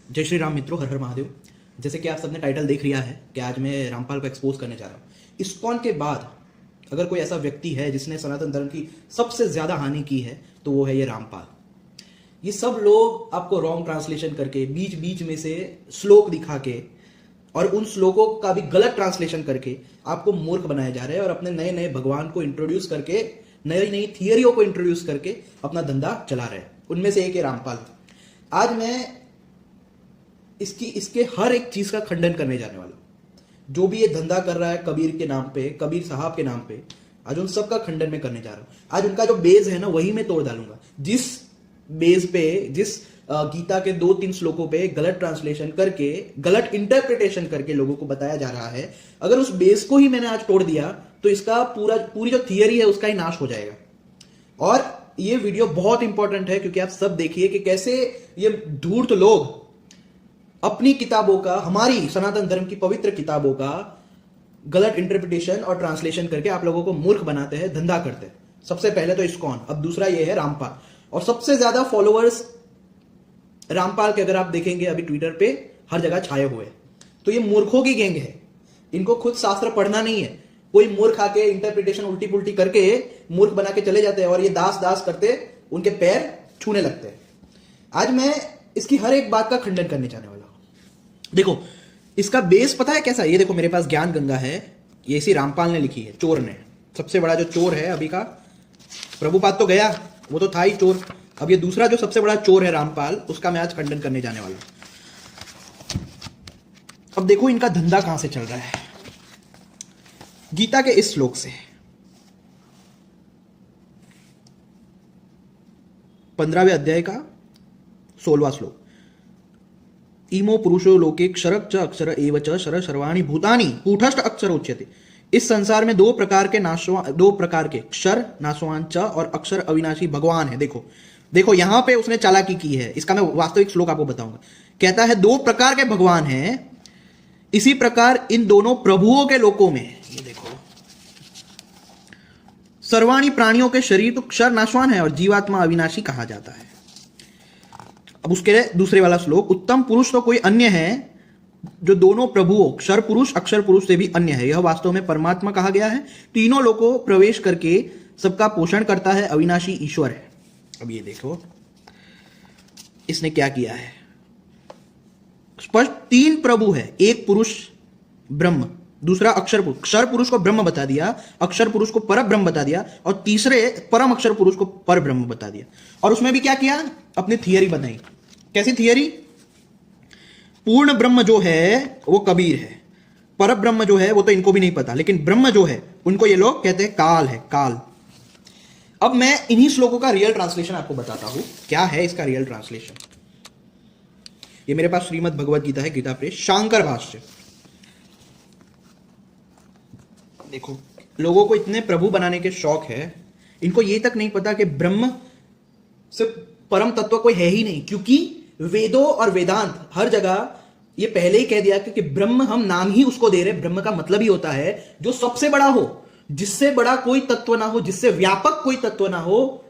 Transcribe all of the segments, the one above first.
जय श्री राम मित्रों, हर हर महादेव। जैसे कि आप सबने टाइटल देख लिया है कि आज मैं रामपाल को एक्सपोज करने जा रहा हूँ। इस्कॉन के बाद अगर कोई ऐसा व्यक्ति है जिसने सनातन धर्म की सबसे ज्यादा हानि की है तो वो है ये रामपाल। ये सब लोग आपको रॉन्ग ट्रांसलेशन करके बीच बीच में से श्लोक दिखा के और उन श्लोकों का भी गलत ट्रांसलेशन करके आपको मूर्ख बनाया जा रहा है और अपने नए नए भगवान को इंट्रोड्यूस करके नई नई थियरियों को इंट्रोड्यूस करके अपना धंधा चला रहे हैं। उनमें से एक है रामपाल। आज मैं इसके हर एक चीज का खंडन करने जाने वाला हूं। जो भी ये धंधा कर रहा है कबीर के नाम पे, कबीर साहब के नाम पे, आज उन सब का खंडन में करने जा रहा हूं। आज उनका जो बेस है ना वही मैं तोड़ डालूंगा। जिस बेस पे, जिस गीता के 2-3 श्लोकों पे गलत ट्रांसलेशन करके, गलत इंटरप्रिटेशन करके लोगों को बताया जा रहा है, अगर उस बेस को ही मैंने आज तोड़ दिया तो इसका पूरी जो थियरी है उसका ही नाश हो जाएगा। और ये वीडियो बहुत इंपॉर्टेंट है क्योंकि आप सब देखिए कि कैसे ये धूर्त लोग अपनी किताबों का, हमारी सनातन धर्म की पवित्र किताबों का गलत इंटरप्रिटेशन और ट्रांसलेशन करके आप लोगों को मूर्ख बनाते हैं, धंधा करते हैं। सबसे पहले तो इस्कॉन, अब दूसरा ये है रामपाल। और सबसे ज्यादा फॉलोअर्स रामपाल के अगर आप देखेंगे अभी ट्विटर पे हर जगह छाए हुए हैं। तो ये मूर्खों की गैंग है। इनको खुद शास्त्र पढ़ना नहीं है। कोई मूर्ख आके इंटरप्रिटेशन उल्टी पुल्टी करके मूर्ख बना के चले जाते हैं और ये दास दास करते उनके पैर छूने लगते हैं। आज मैं इसकी हर एक बात का खंडन करने जाने वाला हूं। देखो, इसका बेस पता है कैसा? ये देखो, मेरे पास ज्ञान गंगा है। ये इसी रामपाल ने लिखी है, चोर ने। सबसे बड़ा जो चोर है अभी का, प्रभुपाद तो गया, वो तो था ही चोर। अब ये दूसरा जो सबसे बड़ा चोर है रामपाल, उसका मैं आज खंडन करने जाने वाला हूं। अब देखो इनका धंधा कहां से चल रहा है। गीता के इस श्लोक से, 15वें अध्याय का 16वां श्लोक, इमो पुरुषो लोके क्षरक च अक्षर एव च शर सर्वाणि भूतानि कूटस्थ अक्षर उच्यते। इस संसार में दो प्रकार के क्षर नाशवान च और अक्षर अविनाशी भगवान है। देखो यहां पे उसने चालाकी की है। इसका मैं वास्तविक श्लोक आपको बताऊंगा। कहता है 2 प्रकार के भगवान हैं, इसी प्रकार इन दोनों प्रभुओं के लोकों में, ये देखो, सर्वाणी प्राणियों के शरीर तो क्षर नाशवान है और जीवात्मा अविनाशी कहा जाता है। अब उसके दूसरे वाला श्लोक, उत्तम पुरुष तो कोई अन्य है जो दोनों प्रभुओं क्षर पुरुष अक्षर पुरुष से भी अन्य है। यह वास्तव में परमात्मा कहा गया है। तीनों लोगों प्रवेश करके सबका पोषण करता है, अविनाशी ईश्वर है। अब ये देखो इसने क्या किया है। स्पष्ट 3 प्रभु है, एक पुरुष ब्रह्म, दूसरा अक्षर पुरुष। क्षर पुरुष को ब्रह्म बता दिया, अक्षर पुरुष को पर ब्रह्म बता दिया और तीसरे परम अक्षर पुरुष को पर ब्रह्म बता दिया। और उसमें भी क्या किया, अपनी थियरी बनाई। कैसी थियरी? पूर्ण ब्रह्म जो है वो कबीर है, पर ब्रह्म जो है वो तो इनको भी नहीं पता, लेकिन ब्रह्म जो है उनको ये लोग कहते हैं काल है, काल। अब मैं इन्हीं श्लोकों का रियल ट्रांसलेशन आपको बताता हूं। क्या है इसका रियल ट्रांसलेशन? ये मेरे पास श्रीमद् भगवद गीता है, गीता प्रेस शांकर भाष्य। देखो, लोगों को इतने प्रभु बनाने के शौक है, इनको ये तक नहीं पता कि ब्रह्म से परम तत्व कोई है ही नहीं। क्योंकि वेदों और वेदांत हर जगह ये पहले ही कह दिया कि ब्रह्म, हम नाम ही उसको दे रहे। ब्रह्म का मतलब ही होता है जो सबसे बड़ा हो, जिससे बड़ा कोई तत्व ना हो, जिससे व्यापक कोई तत्व ना हो,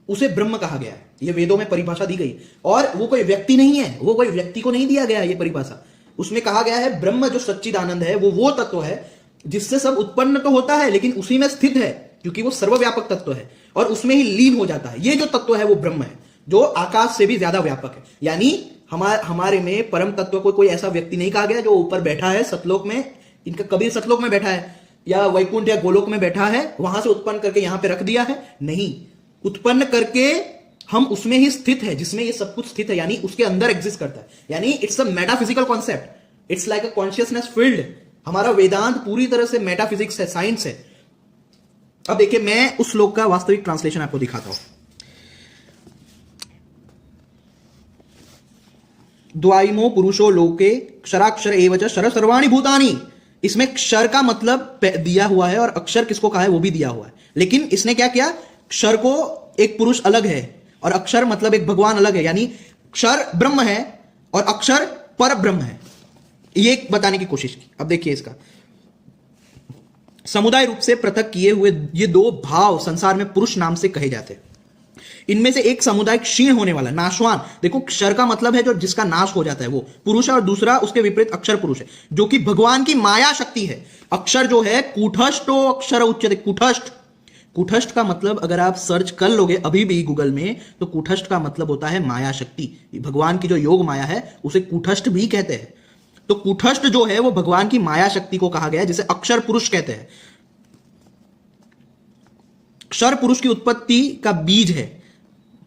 उसे ब्रह्म कहा गया है। ये वेदों में परिभाषा दी गई। और वो कोई व्यक्ति नहीं है, वो कोई व्यक्ति को नहीं दिया गया ये परिभाषा। उसमें कहा गया है ब्रह्म जो सच्चिदानंद है वो तत्व है जिससे सब उत्पन्न तो होता है लेकिन उसी में स्थित है, क्योंकि वो सर्वव्यापक तत्व है और उसमें ही लीन हो जाता है। ये जो तत्व है वो ब्रह्म है, जो आकाश से भी ज्यादा व्यापक है। यानी हमारे में परम तत्व को कोई ऐसा व्यक्ति नहीं कहा गया जो ऊपर बैठा है सतलोक में, इनका कबीर सतलोक में बैठा है या वैकुंठ या गोलोक में बैठा है, वहां से उत्पन्न करके यहां पे रख दिया है। नहीं, उत्पन्न करके हम उसमें ही स्थित है जिसमें ये सब कुछ स्थित है, यानी उसके अंदर एग्जिस्ट करता है। यानी it's a metaphysical concept, it's like a consciousness field. हमारा वेदांत पूरी तरह से मेटाफिजिक्स है, साइंस है। अब देखिए, मैं उस श्लोक का वास्तविक ट्रांसलेशन आपको दिखाता हूं। द्वाइमो पुरुषो लोके क्षराक्षर एव च शर सर्वाणि भूतानि। इसमें क्षर का मतलब दिया हुआ है और अक्षर किसको कहा है वो भी दिया हुआ है। लेकिन इसने क्या किया, क्षर को एक पुरुष अलग है और अक्षर मतलब एक भगवान अलग है। यानी क्षर ब्रह्म है और अक्षर पर ब्रह्म है, ये बताने की कोशिश की। अब देखिए, इसका समुदाय रूप से पृथक किए हुए ये 2 भाव संसार में पुरुष नाम से कहे जाते हैं। इनमें से एक समुदाय क्षीण होने वाला, नाशवान। देखो क्षर का मतलब है जो जिसका नाश हो जाता है वो पुरुष है, और दूसरा उसके विपरीत अक्षर पुरुष है जो कि भगवान की माया शक्ति है। अक्षर जो है कूटस्थो अक्षर उच्यते, कूटस्थ। कूटस्थ का मतलब अगर आप सर्च कर लोगे अभी भी गूगल में तो कूटस्थ का मतलब होता है माया शक्ति। भगवान की जो योग माया है उसे कूटस्थ भी कहते हैं। तो कूटस्थ जो है वो भगवान की माया शक्ति को कहा गया है, जिसे अक्षर पुरुष कहते हैं। क्षर पुरुष की उत्पत्ति का बीज है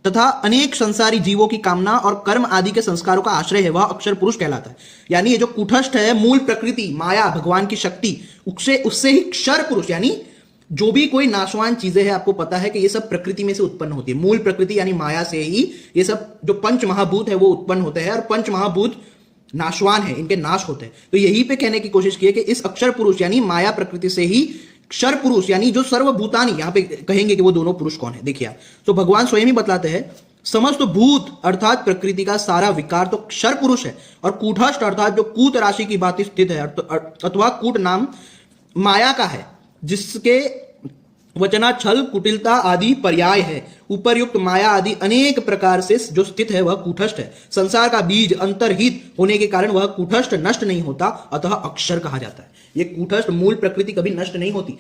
तथा अनेक संसारी जीवों की कामना और कर्म आदि के संस्कारों का आश्रय है, वह अक्षर पुरुष कहलाता है। यानी ये जो कूटस्थ है, मूल प्रकृति माया भगवान की शक्ति, उससे ही क्षर पुरुष, यानी जो भी कोई नाशवान चीजें हैं, आपको पता है कि ये सब प्रकृति में से उत्पन्न होती है। मूल प्रकृति यानी माया से ही ये सब जो पंच महाभूत है वो उत्पन्न होते हैं, और पंच महाभूत नाशवान है, इनके नाश होते हैं। तो यही पे कहने की कोशिश की है कि इस अक्षर पुरुष यानी माया प्रकृति से ही क्षर पुरुष यानी जो सर्वभूतानी, यहां पे कहेंगे कि वो दोनों पुरुष कौन है। देखिए आप, तो भगवान स्वयं ही बतलाते हैं समस्त भूत अर्थात प्रकृति का सारा विकार तो क्षर पुरुष है, और कूटस्थ अर्थात जो कूट राशि की भांति स्थित है अथवा कूट नाम माया का है, जिसके वचना छल कुटिलता आदि पर्याय है। उपर्युक्त माया आदि अनेक प्रकार से जो स्थित है वह कूटस्थ है। संसार का बीज अंतर्हित होने के कारण वह कूटस्थ नष्ट नहीं होता, अतः अक्षर कहा जाता है। ये कूटस्थ मूल प्रकृति कभी नष्ट नहीं होती।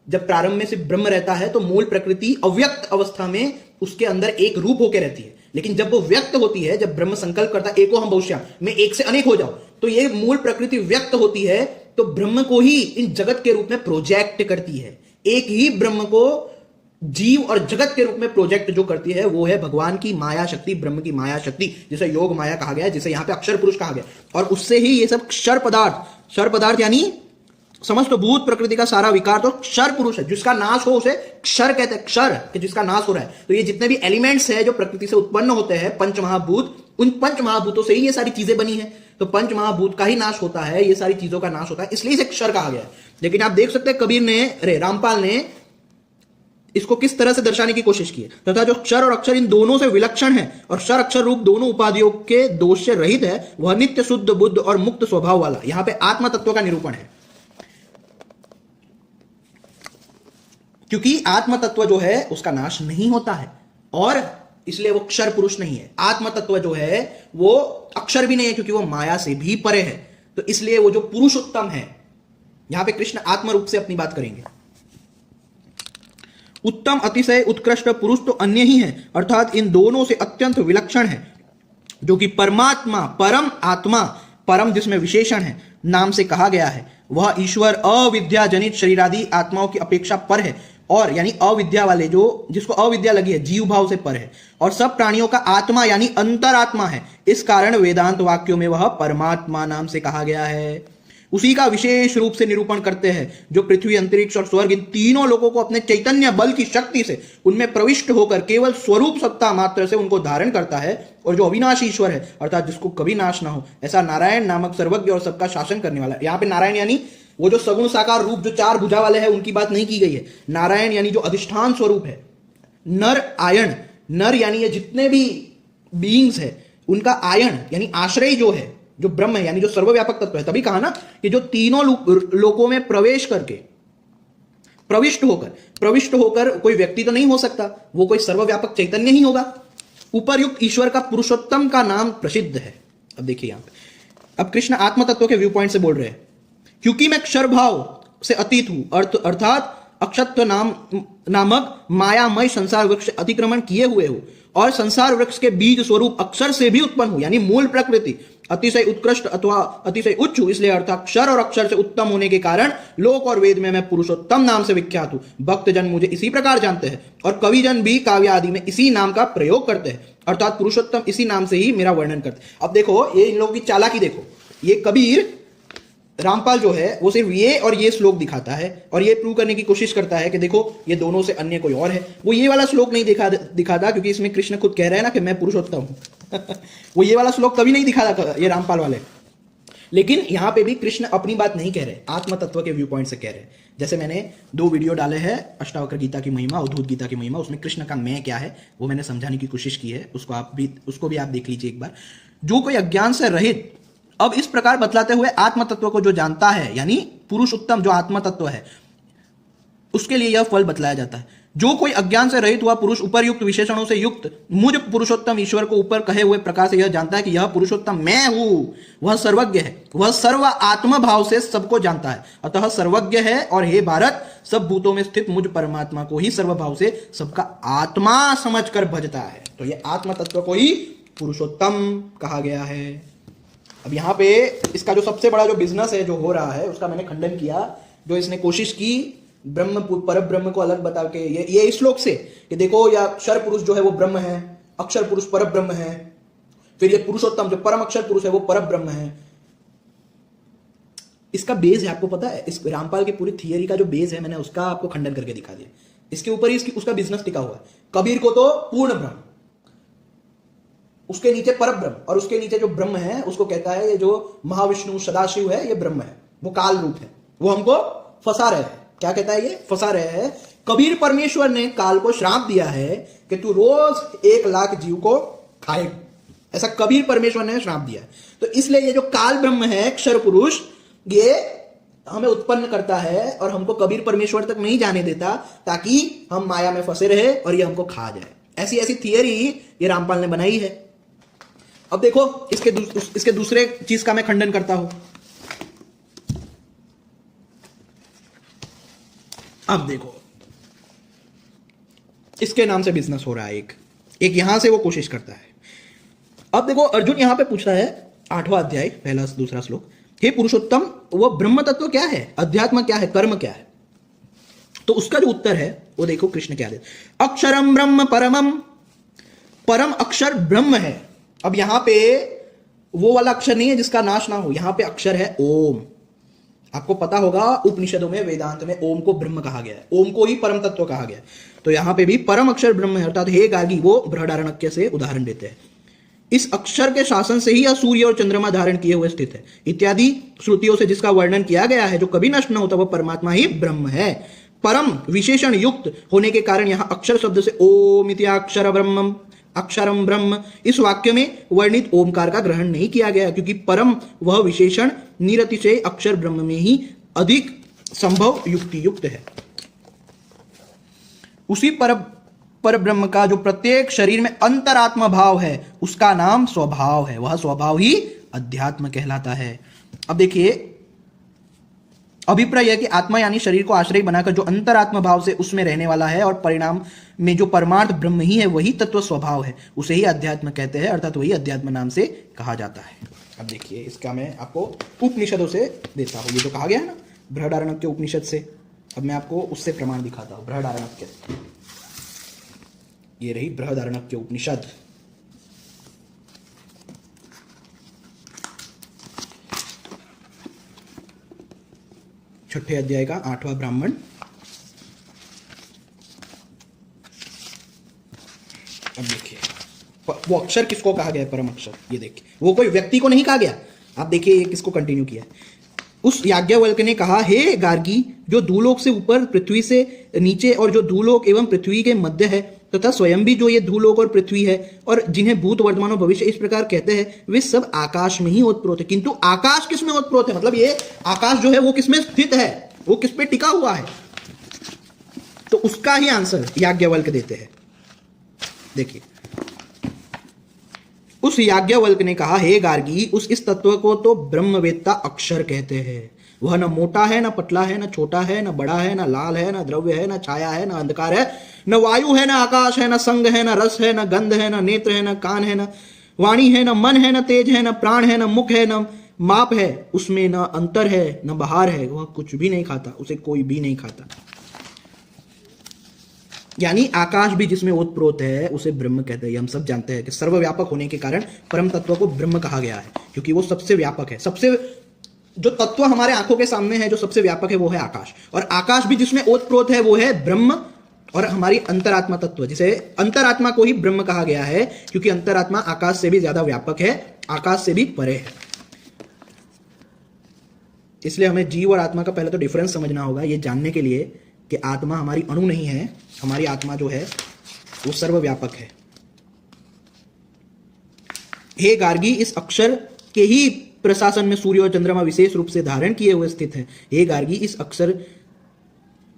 जब प्रारंभ में सिर्फ ब्रह्म रहता है तो मूल प्रकृति अव्यक्त अवस्था में उसके अंदर एक रूप होकर रहती है, लेकिन जब वो व्यक्त होती है, जब ब्रह्म संकल्प करता है एको हम बहुश्याम, मैं एक से अनेक हो जाऊं, तो ये मूल प्रकृति व्यक्त होती है तो ब्रह्म को ही इन जगत के रूप में प्रोजेक्ट करती है। एक ही ब्रह्म को जीव और जगत के रूप में प्रोजेक्ट जो करती है वो है भगवान की माया शक्ति, ब्रह्म की माया शक्ति, जिसे योग माया कहा गया है, जिसे यहां पे अक्षर पुरुष कहा गया। और उससे ही ये सब क्षर पदार्थ यानी समस्त भूत प्रकृति का सारा विकार तो क्षर पुरुष है। जिसका नाश हो उसे क्षर कहते हैं, क्षर कि जिसका नाश हो रहा है। तो ये जितने भी एलिमेंट्स है जो प्रकृति से उत्पन्न होते हैं, पंच महाभूत, उन पंच महाभूतों से ही ये सारी चीजें बनी है। तो पंच महाभूत का ही नाश होता है, ये सारी चीजों का नाश होता है, इसलिए इसे क्षर कहा गया है। लेकिन आप देख सकते हैं कबीर ने, रामपाल ने इसको किस तरह से दर्शाने की कोशिश की है, तथा जो क्षर और अक्षर इन दोनों से विलक्षण है और क्षर अक्षर रूप दोनों उपाधियों के दोष से रहित है, वह नित्य शुद्ध बुद्ध और मुक्त स्वभाव वाला। यहां पे आत्म तत्व का निरूपण है, क्योंकि आत्म तत्व जो है उसका नाश नहीं होता है और इसलिए वो क्षर पुरुष नहीं है। आत्म तत्व जो है वो अक्षर भी नहीं है, क्योंकि वो माया से भी परे है। तो इसलिए वो जो पुरुषोत्तम है, यहां पे कृष्ण आत्म रूप से अपनी बात करेंगे। उत्तम अतिशय उत्कृष्ट पुरुष तो अन्य ही है, अर्थात इन दोनों से अत्यंत विलक्षण है, जो कि परमात्मा, परम आत्मा, परम जिसमें विशेषण है, नाम से कहा गया है। वह ईश्वर अविद्या जनित शरीरादि आत्माओं की अपेक्षा पर है, और यानी अविद्या वाले जो जिसको अविद्या लगी है, जीव भाव से पर है, और सब प्राणियों का आत्मा यानी अंतरात्मा है। इस कारण वेदांत वाक्यों में वह परमात्मा नाम से कहा गया है। उसी का विशेष रूप से निरूपण करते हैं, जो पृथ्वी, अंतरिक्ष और स्वर्ग इन तीनों लोगों को अपने चैतन्य बल की शक्ति से उनमें प्रविष्ट होकर केवल स्वरूप सत्ता मात्र से उनको धारण करता है, और जो अविनाशी ईश्वर है अर्थात जिसको कभी नाश ना हो, ऐसा नारायण नामक सर्वज्ञ और सबका शासन करने वाला। यहाँ पे नारायण यानी वो जो सगुण साकार रूप जो चार भुजा वाले हैं उनकी बात नहीं की गई है। नारायण यानी जो अधिष्ठान स्वरूप है। नर आयन, नर यानी ये जितने भी बीइंग्स है उनका आयन यानी आश्रय जो है, जो ब्रह्म है, यानी जो सर्वव्यापक तत्व है। तभी कहा ना कि जो तीनों लोकों में प्रवेश करके प्रविष्ट होकर कोई व्यक्ति तो नहीं हो सकता, वो कोई सर्वव्यापक चैतन्य ही होगा। उपर्युक्त ईश्वर का पुरुषोत्तम का नाम प्रसिद्ध है। अब देखिए यहां पे अब कृष्ण आत्म तत्व के व्यू पॉइंट से बोल रहे हैं, क्योंकि मैं क्षर भाव से अतीत हूं, अर्थात अक्षत्व नामक मायामय संसार वृक्ष अतिक्रमण किए हुए हो, और संसार वृक्ष के बीज स्वरूप अक्षर से भी उत्पन्न हूं, यानी मूल प्रकृति अतिशय उत्कृष्ट अथवा अतिशय उच्च हूं। इसलिए अर्थात अक्षर और अक्षर से उत्तम होने के कारण लोक और वेद में मैं पुरुषोत्तम नाम से विख्यात हूं। भक्त जन मुझे इसी प्रकार जानते हैं, और कवि जन भी काव्य आदि में इसी नाम का प्रयोग करते हैं, अर्थात पुरुषोत्तम इसी नाम से ही मेरा वर्णन करते हैं। अब देखो ये इन लोगों की चालाकी देखो, ये कबीर रामपाल जो है वो सिर्फ ये और ये श्लोक दिखाता है और ये प्रूव करने की कोशिश करता है कि देखो ये दोनों से अन्य कोई और है। वो ये वाला श्लोक नहीं दिखाता क्योंकि इसमें कृष्ण खुद कह रहे हैं ना कि मैं पुरुषोत्तम हूं वो ये वाला श्लोक कभी नहीं दिखाता ये रामपाल वाले। लेकिन यहां पे भी कृष्ण अपनी बात नहीं कह रहे, आत्म तत्व के व्यू पॉइंट से कह रहे। जैसे मैंने 2 वीडियो डाले हैं, अष्टावक्र गीता की महिमा, अवधूत गीता की महिमा, उसमें कृष्ण का मैं क्या है वो मैंने समझाने की कोशिश की है, उसको भी आप देख लीजिए एक बार। जो कोई अज्ञान से रहित अब इस प्रकार बतलाते हुए आत्म तत्व को जो जानता है, यानी पुरुष उत्तम जो आत्म तत्व है, उसके लिए यह फल बतलाया जाता है। जो कोई अज्ञान से रहित हुआ पुरुष उपरयुक्त विशेषणों से युक्त मुझ पुरुषोत्तम ईश्वर को ऊपर कहे हुए प्रकार से यह जानता है कि यह पुरुषोत्तम मैं हूं, वह सर्वज्ञ है, वह सर्व आत्म भाव से सबको जानता है, अतः सर्वज्ञ है। और हे भारत, सब भूतों में स्थित मुझ परमात्मा को ही सर्वभाव से सबका आत्मा समझकर भजता है। तो यह आत्म तत्व को ही पुरुषोत्तम कहा गया है। अब यहां पे इसका जो सबसे बड़ा जो बिजनेस है जो हो रहा है उसका मैंने खंडन किया। जो इसने कोशिश की ब्रह्म पर ब्रह्म को अलग बता के, ये इस श्लोक से कि देखो या अक्षर पुरुष जो है वो ब्रह्म है, अक्षर पुरुष पर ब्रह्म है, फिर ये पुरुषोत्तम जो परम अक्षर पुरुष है वो पर ब्रह्म है। इसका बेस है, आपको पता है, इस रामपाल की पूरी थियरी का जो बेस है मैंने उसका आपको खंडन करके दिखा दिया। इसके ऊपर ही उसका बिजनेस टिका हुआ है। कबीर को तो पूर्ण ब्रह्म, उसके नीचे पर ब्रह्म, और उसके नीचे जो ब्रह्म है उसको कहता है ये जो महाविष्णु सदाशिव है ये ब्रह्म है, वो काल रूप है, वो हमको फंसा रहे हैं। क्या कहता है ये? फंसा रहे हैं। कबीर परमेश्वर ने काल को श्राप दिया है कि तू रोज 1 लाख जीव को खाए, ऐसा कबीर परमेश्वर ने श्राप दिया है। तो इसलिए ये जो काल ब्रह्म है अक्षर पुरुष, ये हमें उत्पन्न करता है और हमको कबीर परमेश्वर तक नहीं जाने देता ताकि हम माया में फंसे रहे और ये हमको खा जाए। ऐसी ऐसी थियरी ये रामपाल ने बनाई है। अब देखो इसके दूसरे चीज का मैं खंडन करता हूं। अब देखो इसके नाम से बिजनेस हो रहा है। एक यहां से वो कोशिश करता है। अब देखो अर्जुन यहां पे पूछता है 8वां अध्याय पहला दूसरा श्लोक, हे पुरुषोत्तम वो ब्रह्म तत्व क्या है, अध्यात्म क्या है, कर्म क्या है? तो उसका जो उत्तर है वो देखो कृष्ण क्या देते, अक्षरम ब्रह्म परमम, परम अक्षर ब्रह्म है। अब यहां पे वो वाला अक्षर नहीं है जिसका नाश ना हो, यहां पे अक्षर है ओम। आपको पता होगा उपनिषदों में वेदांत में ओम को ब्रह्म कहा गया है, ओम को ही परम तत्व कहा गया है। तो यहां पे भी परम अक्षर ब्रह्म है, अर्थात हे गार्गी वो बृहदारण्यक से उदाहरण देते हैं। इस अक्षर के शासन से ही यह सूर्य और चंद्रमा धारण किए हुए स्थित है इत्यादि श्रुतियों से जिसका वर्णन किया गया है, जो कभी नष्ट न होता वह परमात्मा ही ब्रह्म है। परम विशेषण युक्त होने के कारण यहां अक्षर शब्द से ओम इत्याक्षर ब्रह्मम, अक्षरम ब्रह्म, इस वाक्य में वर्णित ओमकार का ग्रहण नहीं किया गया क्योंकि परम वह विशेषण निरतिशय अक्षर ब्रह्म में ही अधिक संभव युक्ति युक्त है। उसी पर ब्रह्म का जो प्रत्येक शरीर में अंतरात्मा भाव है उसका नाम स्वभाव है, वह स्वभाव ही अध्यात्म कहलाता है। अब देखिए अभिप्राय है कि आत्मा यानी शरीर को आश्रय बनाकर जो अंतरात्मा भाव से उसमें रहने वाला है और परिणाम में जो परमार्थ ब्रह्म ही है वही तत्व स्वभाव है, उसे ही अध्यात्म कहते हैं, अर्थात वही अध्यात्म नाम से कहा जाता है। अब देखिए इसका मैं आपको उपनिषदों से देता हूं, ये जो कहा गया है ना बृहदारण्यक के उपनिषद से, अब मैं आपको उससे प्रमाण दिखाता हूं। बृहदारण्यक के, ये रही बृहदारण्यक के उपनिषद। छठे अध्याय का 8वां ब्राह्मण। अब देखिए वो अक्षर किसको कहा गया है, परम अक्षर। ये देखिए वो कोई व्यक्ति को नहीं कहा गया। आप देखिए ये किसको कंटिन्यू किया है। उस याज्ञवल्क ने कहा, हे गार्गी जो धूलोक से ऊपर पृथ्वी से नीचे और जो धूलोक एवं पृथ्वी के मध्य है तथा स्वयं भी जो ये धूलोक और पृथ्वी है और जिन्हें भूत वर्तमान और भविष्य इस प्रकार कहते हैं वे सब आकाश में ही ओतप्रोत है। किंतु आकाश किस में ओतप्रोत है, मतलब ये आकाश जो है वो किस में स्थित है, वो किस पे टिका हुआ है? तो उसका ही आंसर याज्ञवल्क देते हैं। देखिए उस याज्ञवल्क ने कहा, हे गार्गी उस इस तत्व को तो ब्रह्मवेत्ता अक्षर कहते हैं। वह न मोटा है, न पतला है, न छोटा है, न बड़ा है, न लाल है, न द्रव्य है, न छाया है, न अंधकार है, न वायु है, न आकाश है, न संग है, न रस है, न गंध है, न नेत्र है, न कान है, न वाणी है, न मन है, न तेज है, न प्राण है, न मुख है, न माप है, उसमें न अंतर है, न बाहर है, वह कुछ भी नहीं खाता, उसे कोई भी नहीं खाता। यानी आकाश भी जिसमें ओतप्रोत है उसे ब्रह्म कहते हैं। हम सब जानते हैं कि सर्वव्यापक होने के कारण परम तत्व को ब्रह्म कहा गया है क्योंकि वो सबसे व्यापक है। सबसे जो तत्व हमारे आंखों के सामने है जो सबसे व्यापक है वो है आकाश, और आकाश भी जिसमें ओतप्रोत है वो है ब्रह्म और हमारी अंतरात्मा तत्व, जिसे अंतरात्मा को ही ब्रह्म कहा गया है क्योंकि अंतरात्मा आकाश से भी ज्यादा व्यापक है, आकाश से भी परे है। इसलिए हमें जीव और आत्मा का पहले तो डिफरेंस समझना होगा, ये जानने के लिए कि आत्मा हमारी अणु नहीं है, हमारी आत्मा जो है वो सर्वव्यापक है। हे गार्गी इस अक्षर के ही प्रशासन में सूर्य और चंद्रमा विशेष रूप से धारण किए हुए स्थित है। हे गार्गी इस अक्षर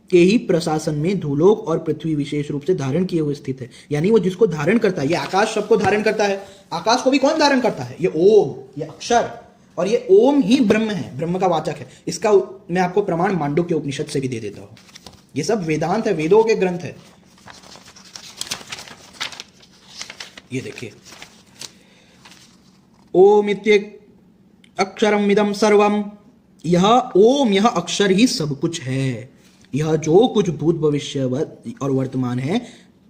के ही प्रशासन में धूलोक और पृथ्वी विशेष रूप से धारण किए हुए स्थित है। यानी वो जिसको धारण करता है, ये आकाश सबको धारण करता है, आकाश को भी कौन धारण करता है? ये ओम, ये अक्षर, और ये ओम ही ब्रह्म है, ब्रह्म का वाचक है। इसका मैं आपको प्रमाण मांडुक्य उपनिषद से भी दे देता हूं। ये सब वेदांत है, वेदों के ग्रंथ है। ये देखिए, ओम इत्येक अक्षरम इदम सर्वम, यह ओम, यह अक्षर ही सब कुछ है। यह जो कुछ भूत भविष्य और वर्तमान है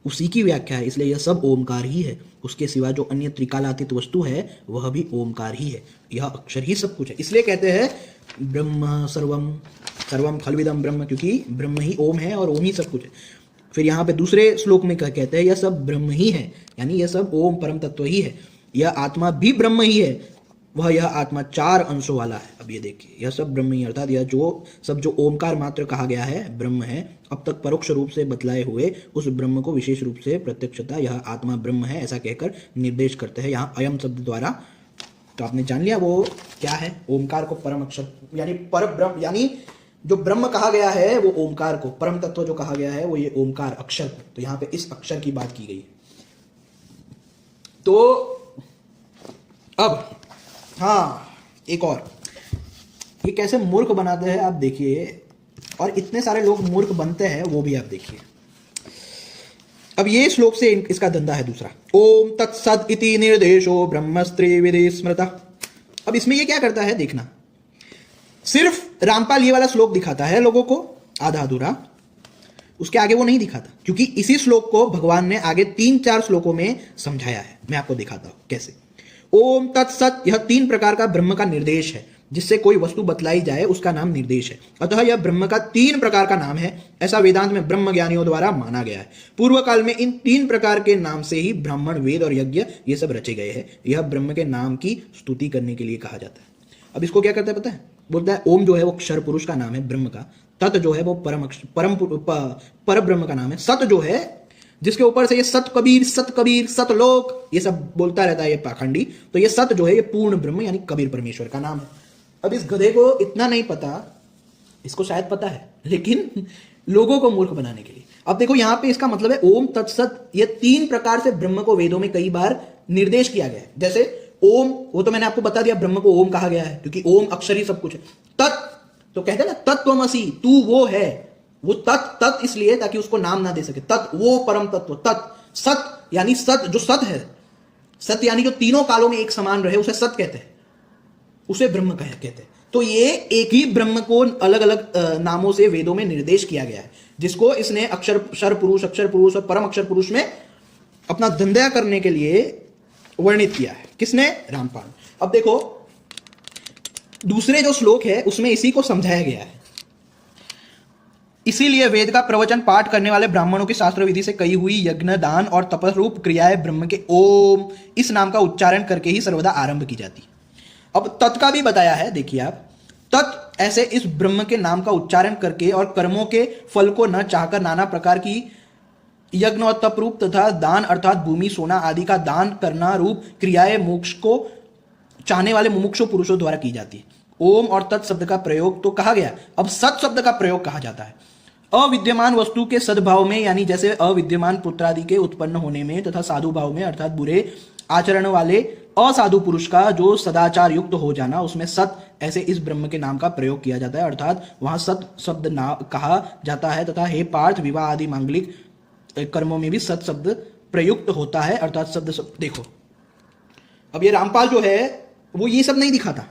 उसी की व्याख्या है, इसलिए यह सब ओमकार ही है। उसके सिवा जो अन्य त्रिकालातीत वस्तु है वह भी ओमकार ही है। यह अक्षर ही सब कुछ है, इसलिए कहते हैं ब्रह्म सर्वम, सर्वम खलविदम ब्रह्म, क्योंकि ब्रह्म ही ओम है और ओम ही सब कुछ है। फिर यहाँ पे दूसरे श्लोक में क्या कहते हैं? यह सब ब्रह्म ही है, यानी यह सब ओम परम तत्व ही है। यह आत्मा भी ब्रह्म ही है, वह यह आत्मा 4 अंशों वाला है। अब ये देखिए, यह सब ब्रह्म ही, अर्थात यह जो सब जो ओमकार मात्र कहा गया है ब्रह्म है। अब तक परोक्ष रूप से बतलाए हुए उस ब्रह्म को विशेष रूप से प्रत्यक्षता यह आत्मा ब्रह्म है ऐसा कहकर निर्देश करते हैं यहाँ अयम शब्द द्वारा। तो आपने जान लिया वो क्या है। ओमकार को परम अक्षर यानी पर ब्रह्म, यानी जो ब्रह्म कहा गया है वो ओमकार को, परम तत्व जो कहा गया है वो ये ओमकार अक्षर को। तो यहाँ पे इस अक्षर की बात की गई है। तो अब हाँ, एक और, ये कैसे मूर्ख बनाते हैं आप देखिए, और इतने सारे लोग मूर्ख बनते हैं वो भी आप देखिए। अब ये श्लोक से इसका धंधा है दूसरा, ओम तत्सद इति निर्देशो ब्रह्मस्त्री विधि स्मृता। अब इसमें ये क्या करता है देखना, सिर्फ रामपाल ये वाला श्लोक दिखाता है लोगों को आधा अधूरा, उसके आगे वो नहीं दिखाता, क्योंकि इसी श्लोक को भगवान ने आगे 3-4 श्लोकों में समझाया है। मैं आपको दिखाता हूं कैसे। ओम तत्सत, यह 3 प्रकार का ब्रह्म का निर्देश है। जिससे कोई वस्तु बतलाई जाए उसका नाम निर्देश है। अतः यह ब्रह्म का 3 प्रकार का नाम है, ऐसा वेदांत में ब्रह्म ज्ञानियों द्वारा माना गया है। पूर्व काल में इन 3 प्रकार के नाम से ही ब्राह्मण, वेद और यज्ञ ये सब रचे गए हैं। यह ब्रह्म के नाम की स्तुति करने के लिए कहा जाता है। अब इसको क्या करता है पता है, बोलता है ओम जो है वो क्षर पुरुष का नाम है ब्रह्म का, तत् जो है वो पर ब्रह्म का नाम है, सत जो है जिसके ऊपर से ये सत कबीर सतलोक ये सब बोलता रहता है ये पाखंडी, तो ये सत जो है ये पूर्ण ब्रह्म यानी कबीर परमेश्वर का नाम है। अब इस गधे को इतना नहीं पता, इसको शायद पता है लेकिन लोगों को मूर्ख बनाने के लिए। अब देखो यहां पे इसका मतलब है ओम तत्सत, ये 3 प्रकार से ब्रह्म को वेदों में कई बार निर्देश किया गया है। जैसे ओम, वो तो मैंने आपको बता दिया ब्रह्म को ओम कहा गया है क्योंकि ओम अक्षर ही सब कुछ है। तत् तो कहते हैं ना तत्त्वमसि, तू वो है, वो तत् इसलिए ताकि उसको नाम ना दे सके, तत् वो परम तत्व। तत् सत यानी सत जो सत है, सत यानी जो तीनों कालों में एक समान रहे उसे सत कहते हैं, उसे ब्रह्म कहते हैं। तो ये एक ही ब्रह्म को अलग अलग नामों से वेदों में निर्देश किया गया है, जिसको इसने अक्षर पुरुष और परम अक्षर पुरुष में अपना धंधा करने के लिए वर्णित किया है। किसने? रामपाल। अब देखो दूसरे जो श्लोक है उसमें इसी को समझाया गया है। इसीलिए वेद का प्रवचन पाठ करने वाले ब्राह्मणों की शास्त्र विधि से कही हुई यज्ञ, दान और तपस्रूप क्रियाएं ब्रह्म के ओम इस नाम का उच्चारण करके ही सर्वदा आरंभ की जाती। अब तत् का भी बताया है, देखिए आप, तत् ऐसे इस ब्रह्म के नाम का उच्चारण करके और कर्मों के फल को न चाहकर नाना प्रकार की यज्ञ और तप रूप तथा दान अर्थात भूमि, सोना आदि का दान करना रूप क्रियाएं मोक्ष को चाहने वाले मुमुक्षु पुरुषों द्वारा की जाती है। ओम और तत् शब्द का प्रयोग तो कहा गया, अब सत शब्द का प्रयोग कहा जाता है अविद्यमान वस्तु के सद्भाव में, यानी जैसे अविद्यमान पुत्रादि के उत्पन्न होने में, तथा साधु भाव में अर्थात बुरे आचरण वाले असाधु पुरुष का जो सदाचार युक्त हो जाना, उसमें सत ऐसे इस ब्रह्म के नाम का प्रयोग किया जाता है, अर्थात वहां सत शब्द कहा जाता है। तथा हे पार्थ, विवाह आदि मांगलिक कर्मों में भी सत शब्द प्रयुक्त होता है, अर्थात शब्द देखो। अब ये रामपाल जो है वो ये सब नहीं दिखाता,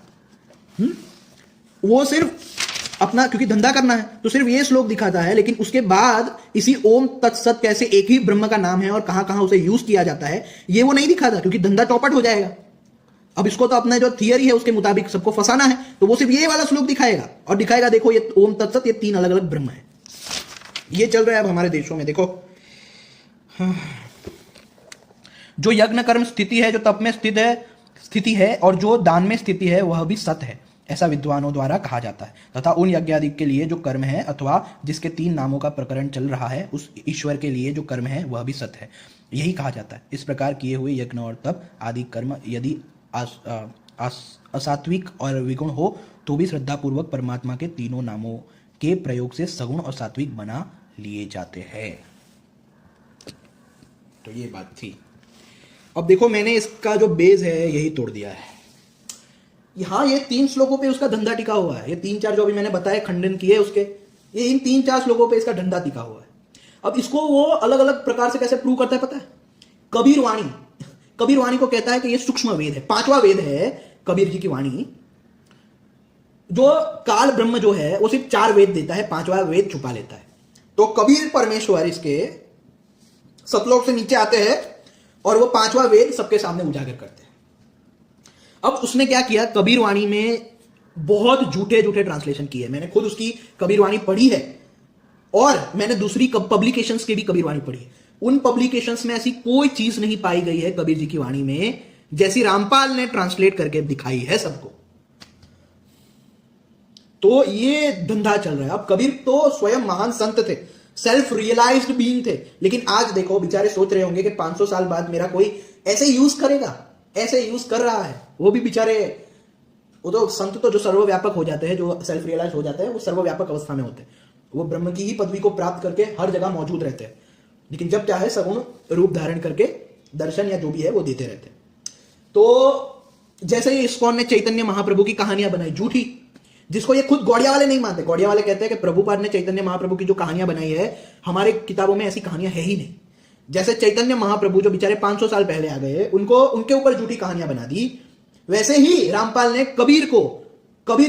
वो सिर्फ अपना क्योंकि धंधा करना है तो सिर्फ ये श्लोक दिखाता है, लेकिन उसके बाद इसी ओम तत्सत कैसे एक ही ब्रह्म का नाम है और कहां कहां उसे यूज किया जाता है ये वो नहीं दिखाता, क्योंकि धंधा चौपट हो जाएगा। अब इसको तो अपना जो थियरी है उसके मुताबिक सबको फंसाना है, तो वो सिर्फ ये वाला श्लोक दिखाएगा और दिखाएगा देखो ये ओम तत्सत, ये 3 अलग अलग ब्रह्म है। ये चल रहा है अब हमारे देशों में। देखो जो यज्ञ कर्म स्थिति है, जो तप में स्थिति है और जो दान में स्थिति है वह भी सत है, ऐसा विद्वानों द्वारा कहा जाता है। तथा उन यज्ञ आदि के लिए जो कर्म है अथवा जिसके 3 नामों का प्रकरण चल रहा है उस ईश्वर के लिए जो कर्म है वह भी सत है, यही कहा जाता है। इस प्रकार किए हुए यज्ञ और तप आदि कर्म यदि असात्विक और विगुण हो तो भी श्रद्धापूर्वक परमात्मा के तीनों नामों के प्रयोग से सगुण और सात्विक बना लिए जाते हैं। तो ये बात थी। अब देखो मैंने इसका जो बेस है यही तोड़ दिया है। यहां ये 3 श्लोकों पे उसका धंधा टिका हुआ है। ये 3-4 जो अभी मैंने बताया खंडन किए उसके, ये इन 3-4 श्लोकों पे इसका धंधा टिका हुआ है। अब इसको वो अलग अलग प्रकार से कैसे प्रूव करता है पता है? कबीर वाणी को कहता है कि ये सूक्ष्म वेद है, 5वां वेद है कबीर जी की वाणी। जो काल ब्रह्म जो है वो सिर्फ 4 वेद देता है, 5वां वेद छुपा लेता है। तो कबीर परमेश्वर इसके सतलोक से नीचे आते हैं और वो 5वां वेद सबके सामने उजागर करते हैं। अब उसने क्या किया, कबीर वाणी में बहुत झूठे ट्रांसलेशन किए। मैंने खुद उसकी कबीर वाणी पढ़ी है और मैंने दूसरी पब्लिकेशंस की भी कबीर वाणी पढ़ी है। उन पब्लिकेशंस में ऐसी कोई चीज नहीं पाई गई है कबीर जी की वाणी में जैसी रामपाल ने ट्रांसलेट करके दिखाई है सबको। तो ये धंधा चल रहा है। अब कबीर तो स्वयं महान संत थे, सेल्फ रियलाइज्ड बीइंग थे, लेकिन आज देखो बेचारे सोच रहे होंगे कि 500 साल बाद मेरा कोई ऐसे यूज करेगा, ऐसे यूज कर रहा है। वो भी बेचारे, वो तो संत तो जो सर्वव्यापक हो जाते हैं, जो सेल्फ रियलाइज हो जाते हैं, वो सर्वव्यापक अवस्था में होते हैं। वो ब्रह्म की ही पदवी को प्राप्त करके हर जगह मौजूद रहते हैं, लेकिन जब चाहे सगुण रूप धारण करके दर्शन या जो भी है वो देते रहते हैं। तो जैसे ही इस्कॉन ने चैतन्य महाप्रभु की कहानियां बनाई झूठी, जिसको ये खुद गौड़िया वाले नहीं मानते। गौड़िया वाले कहते हैं कि प्रभुपाद ने चैतन्य महाप्रभु की जो कहानियां बनाई है, हमारे किताबों में ऐसी कहानियां है ही नहीं। जैसे चैतन्य महाप्रभु जो बेचारे 500 साल पहले आ गए, उनके ऊपर झूठी कहानियां बना दी, वैसे ही रामपाल ने कबीर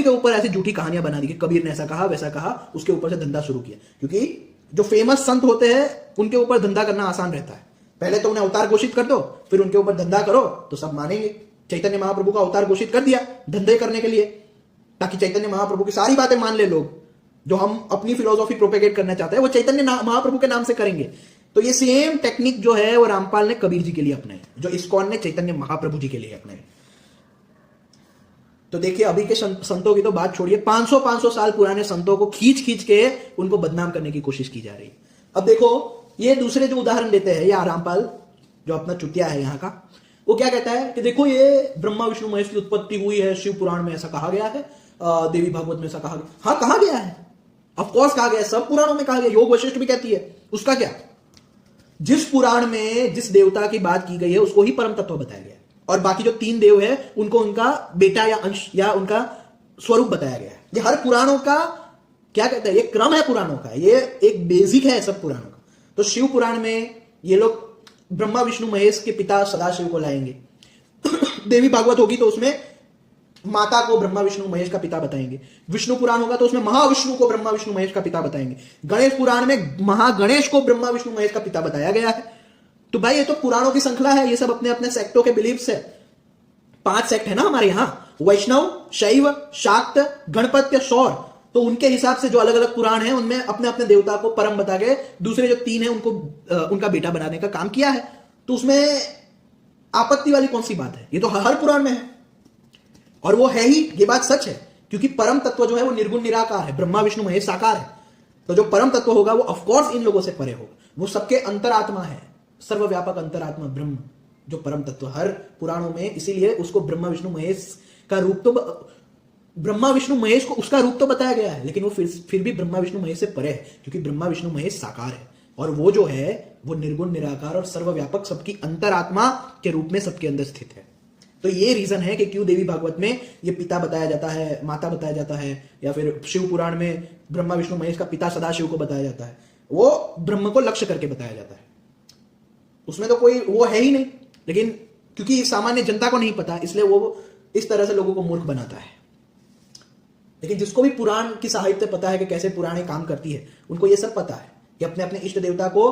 के ऊपर ऐसी झूठी कहानियां बना दी कि कबीर ने ऐसा कहा वैसा कहा, उसके ऊपर से धंधा शुरू किया। क्योंकि जो फेमस संत होते हैं उनके ऊपर धंधा करना आसान रहता है। पहले तो उन्हें अवतार घोषित कर दो, फिर उनके ऊपर धंधा करो तो सब मानेंगे। चैतन्य महाप्रभु का अवतार घोषित कर दिया धंधे करने के लिए, ताकि चैतन्य महाप्रभु की सारी बातें मान ले लोग। जो हम अपनी फिलोसॉफी प्रोपेगेट करना चाहते हैं वो चैतन्य महाप्रभु के नाम से करेंगे। तो ये सेम टेक्निक जो है वो रामपाल ने कबीर जी के लिए अपनाई, जो इस्कॉन ने चैतन्य महाप्रभु जी के लिए अपनाई। तो देखिए अभी के संतों की तो बात छोड़िए, 500 साल पुराने संतों को खींच के उनको बदनाम करने की कोशिश की जा रही है। अब देखो ये दूसरे जो उदाहरण देते हैं या रामपाल जो अपना चुतिया है यहाँ का, वो क्या कहता है कि देखो ये ब्रह्मा विष्णु महेश की उत्पत्ति हुई है, शिव पुराण में ऐसा कहा गया है, देवी भागवत में ऐसा कहा गया। हाँ कहा गया है, ऑफकोर्स कहा गया है, सब पुराणों में कहा गया। योग वशिष्ठ भी कहती है, उसका क्या? जिस पुराण में जिस देवता की बात की गई है उसको ही परम तत्व बताया गया है, और बाकी जो 3 देव है उनको उनका बेटा या अंश या उनका स्वरूप बताया गया है। ये हर पुराणों का क्या कहते हैं, ये क्रम है पुराणों का, ये एक बेसिक है सब पुराणों का। तो शिव पुराण में ये लोग ब्रह्मा विष्णु महेश के पिता सदाशिव को लाएंगे। देवी भागवत होगी तो उसमें माता को ब्रह्मा विष्णु महेश का पिता बताएंगे। विष्णु पुराण होगा तो उसमें महाविष्णु को ब्रह्मा विष्णु महेश का पिता बताएंगे। गणेश पुराण में महागणेश को ब्रह्मा विष्णु महेश का पिता बताया गया है। तो भाई ये तो पुराणों की श्रृंखला है, ये सब अपने अपने सेक्टों के बिलीफ्स है। 5 सेक्ट है ना हमारे यहाँ, वैष्णव, शैव, शाक्त, गणपत्य, सौर। तो उनके हिसाब से जो अलग अलग पुराण है उनमें अपने अपने देवता को परम बता के दूसरे जो 3 है उनको उनका बेटा बनाने का काम किया है। तो उसमें आपत्ति वाली कौन सी बात है? ये तो हर पुराण में है और वो है ही, ये बात सच है। क्योंकि परम तत्व जो है वो निर्गुण निराकार है, ब्रह्मा विष्णु महेश साकार है। तो जो परम तत्व होगा वो ऑफकोर्स इन लोगों से परे होगा, वो सबके अंतरात्मा है, सर्वव्यापक अंतरात्मा ब्रह्म जो परम तत्व हर पुराणों में। इसीलिए उसको ब्रह्मा विष्णु महेश का रूप तो ब्रह्मा विष्णु महेश को उसका रूप तो बताया गया है, लेकिन वो फिर भी ब्रह्मा विष्णु महेश से परे है, क्योंकि ब्रह्मा विष्णु महेश साकार है और वो जो है वो निर्गुण निराकार और सर्वव्यापक सबकी अंतरात्मा के रूप में सबके अंदर स्थित है। तो ये रीजन है कि क्यों देवी भागवत में ये पिता बताया जाता है, माता बताया जाता है, या फिर शिव पुराण में ब्रह्मा विष्णु महेश का पिता सदाशिव को बताया जाता है। वो ब्रह्म को लक्ष्य करके बताया जाता है, उसमें तो कोई वो है ही नहीं। लेकिन क्योंकि सामान्य जनता को नहीं पता, इसलिए वो इस तरह से लोगों को मूर्ख बनाता है। लेकिन जिसको भी पुराण की साहित्य पता है कि कैसे पुराणे काम करती है, उनको ये सब पता है कि अपने अपने इष्ट देवता को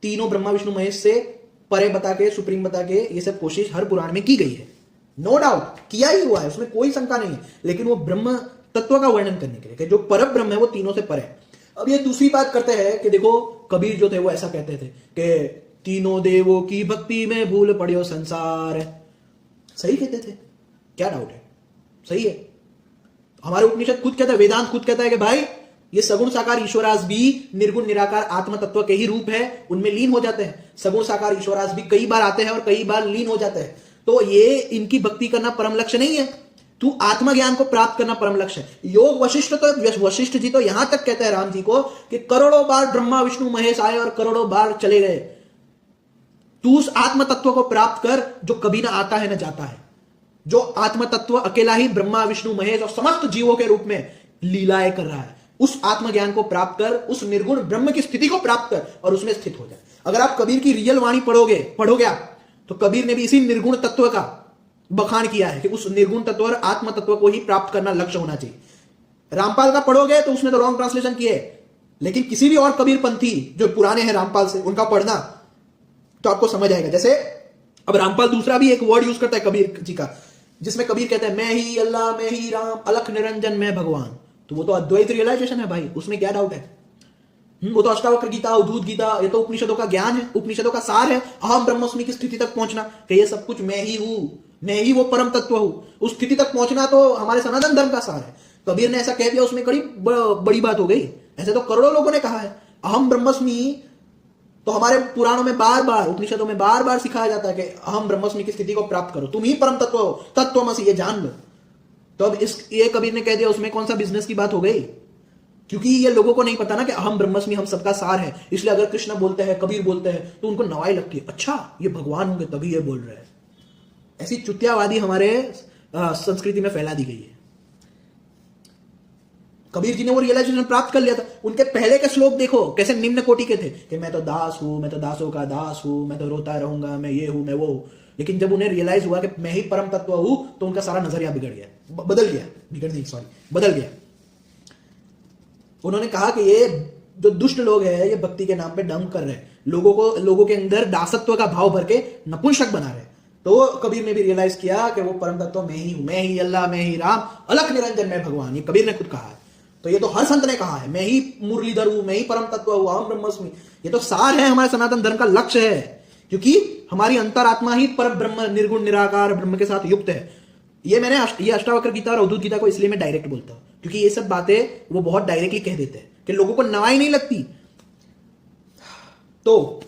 तीनों ब्रह्मा विष्णु महेश से परे बता के, सुप्रीम बता के, ये सब कोशिश हर पुराण में की गई है। नो डाउट किया ही हुआ है, उसमें कोई शंका नहीं है। लेकिन वो ब्रह्म तत्व का वर्णन करने के लिए कि जो पर ब्रह्म है वो तीनों से परे है। अब ये दूसरी बात करते हैं कि देखो कबीर जो थे वो ऐसा कहते थे कि तीनों देवों की भक्ति में भूल पड़ियो संसार। सही कहते थे, क्या डाउट है, सही है। हमारे उपनिषद खुद कहता है, वेदांत खुद कहता है कि भाई ये सगुण साकार ईश्वरास भी निर्गुण निराकार आत्म तत्व के ही रूप है, उनमें लीन हो जाते हैं। सगुण साकार ईश्वरास भी कई बार आते हैं और कई बार लीन हो जाते हैं। तो ये इनकी भक्ति करना परम लक्ष्य नहीं है। तू आत्मज्ञान को प्राप्त करना परम लक्ष्य है। योग वशिष्ठ जी तो यहां तक कहते हैं राम जी को कि करोड़ों बार ब्रह्मा विष्णु महेश आए और करोड़ों बार चले गए, तू उस आत्म तत्व को प्राप्त कर जो कभी ना आता है ना जाता है, जो आत्म तत्व अकेला ही ब्रह्मा विष्णु महेश और समस्त जीवों के रूप में लीलाएं कर रहा है। उस आत्मज्ञान को प्राप्त कर, उस निर्गुण ब्रह्म की स्थिति को प्राप्त कर और उसमें स्थित हो जाए। अगर आप कबीर की रियल वाणी पढ़ोगे आप, तो कबीर ने भी इसी निर्गुण तत्व का बखान किया है कि उस निर्गुण तत्व और आत्म तत्व को ही प्राप्त करना लक्ष्य होना चाहिए। रामपाल का पढ़ोगे तो उसने तो रॉन्ग ट्रांसलेशन किए, लेकिन किसी भी और कबीर पंथी जो पुराने हैं रामपाल से, उनका पढ़ना तो आपको समझ आएगा। जैसे अब रामपाल दूसरा भी एक वर्ड यूज करता है कबीर जी का, जिसमें कबीर कहते हैं मैं ही अल्लाह, मैं ही राम, अलख निरंजन, मैं भगवान। तो वो तो अद्वैत रियलाइजेशन है भाई, उसमें क्या डाउट है? वो तो अष्टावक्र गीता, अवधूत गीता, ये तो उपनिषदों का ज्ञान है, उपनिषदों का सार है। अहम ब्रह्मस्मि की स्थिति तक पहुंचना कि ये सब कुछ मैं ही हूं, मैं ही वो परम तत्व हूं, उस स्थिति तक पहुंचना तो हमारे सनातन धर्म का सार है। कबीर ने ऐसा कह दिया, उसमें बड़ी बात हो गई। ऐसे तो करोड़ों लोगों ने कहा है अहम ब्रह्मस्मि, तो हमारे पुराणों में बार बार, उपनिषदों में बार बार सिखाया जाता है कि अहम ब्रह्मस्मि की स्थिति को प्राप्त करो, तुम ही परम तत्व हो, तत्वमसि, ये जान लो। तो अब ये कबीर ने कह दिया, उसमें कौन सा बिजनेस की बात हो गई? क्योंकि ये लोगों को नहीं पता ना कि अहम ब्रह्मस्मि हम सबका सार है, इसलिए अगर कृष्ण बोलते हैं, कबीर बोलते हैं, तो उनको नवाई लगती है, अच्छा ये भगवान होंगे तभी ये बोल रहे हैं। ऐसी चुतियावादी हमारे संस्कृति में फैला दी गई है। कबीर जी ने वो रियलाइजेशन प्राप्त कर लिया था। उनके पहले के श्लोक देखो कैसे निम्न कोटि के थे कि मैं तो दास हूं, मैं तो दासों का दास हूं, मैं तो रोता रहूंगा, मैं ये हूं, मैं वो हूं। लेकिन जब उन्हें रियलाइज हुआ कि मैं ही परम तत्व हूं, तो उनका सारा नजरिया बदल गया। उन्होंने कहा कि ये जो दुष्ट लोग हैं, ये भक्ति के नाम पे डंग कर रहे हैं, लोगों के अंदर दासत्व का भाव भर के नपुंसक बना रहे हैं। तो कबीर ने भी रियलाइज किया कि वो परम तत्व मैं ही हूं, मैं ही अल्लाह, मैं ही राम, अलख निरंजन, मैं भगवान। ये कबीर ने खुद कहा है। तो ये तो हर संत ने कहा है, मैं ही मुरलीधर हूं, मैं ही परम तत्व हूं, अहम ब्रह्मस्मि। ये तो सार है, हमारे सनातन धर्म का लक्ष्य है, क्योंकि हमारी अंतरात्मा ही पर ब्रह्म, निर्गुण निराकार ब्रह्म के साथ युक्त है। ये अष्टावक्र गीता और अवधूत गीता को इसलिए मैं डायरेक्ट बोलता हूं, क्योंकि ये सब बातें वो बहुत डायरेक्टली कह देते हैं कि लोगों को नवाई नहीं लगती। तो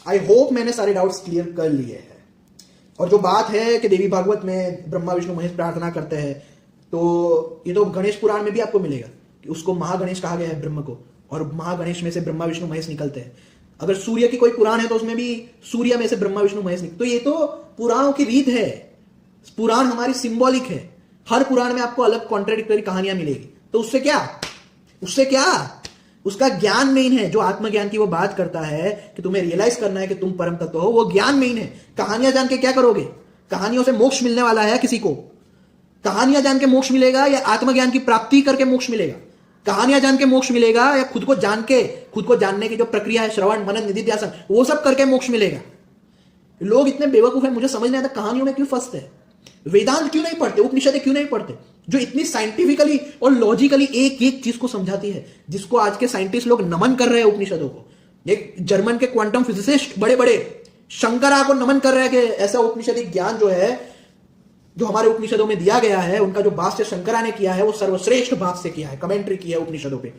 आई होप मैंने सारे डाउट्स क्लियर कर लिए हैं। और जो बात है कि देवी भागवत में ब्रह्मा विष्णु महेश प्रार्थना करते हैं, तो ये तो गणेश पुराण में भी आपको मिलेगा कि उसको महागणेश कहा गया है ब्रह्म को, और महागणेश में से ब्रह्मा विष्णु महेश निकलते हैं। अगर सूर्य की कोई पुराण है तो उसमें भी सूर्य में से ब्रह्मा विष्णु महेश निकलते। तो ये तो पुराणों की रीत है, पुराण हमारी सिंबॉलिक है। हर पुराण में आपको अलग कॉन्ट्राडिक्टरी कहानियां मिलेगी। तो उससे क्या उसका ज्ञान मेन है। जो आत्मज्ञान की वो बात करता है कि तुम्हें रियलाइज करना है कि तुम परम तत्व हो, वो ज्ञान मेन है। कहानियां जान के क्या करोगे? कहानियों से मोक्ष मिलने वाला है किसी को? कहानियां जान के मोक्ष मिलेगा या आत्मज्ञान की प्राप्ति करके मोक्ष मिलेगा? कहानियां जान के मोक्ष मिलेगा या खुद को जानने की जो प्रक्रिया है, श्रवण मनन निधिध्यासन, वो सब करके मोक्ष मिलेगा? लोग इतने बेवकूफ है, मुझे समझ नहीं आता कहानियों में क्यों फंसते हैं। वेदांत क्यों नहीं पढ़ते, उपनिषदें क्यों नहीं पढ़ते, जो इतनी साइंटिफिकली और लॉजिकली एक एक चीज को समझाती है, जिसको आज के साइंटिस्ट लोग नमन कर रहे हैं उपनिषदों को। एक जर्मन के क्वांटम फिजिसिस्ट बड़े बड़े शंकरा को नमन कर रहे हैं कि ऐसा उपनिषदिक ज्ञान जो है, जो हमारे उपनिषदों में दिया गया है, उनका जो भाष्य शंकरा ने किया है वो सर्वश्रेष्ठ भाष्य किया है, कमेंट्री की है उपनिषदों पे।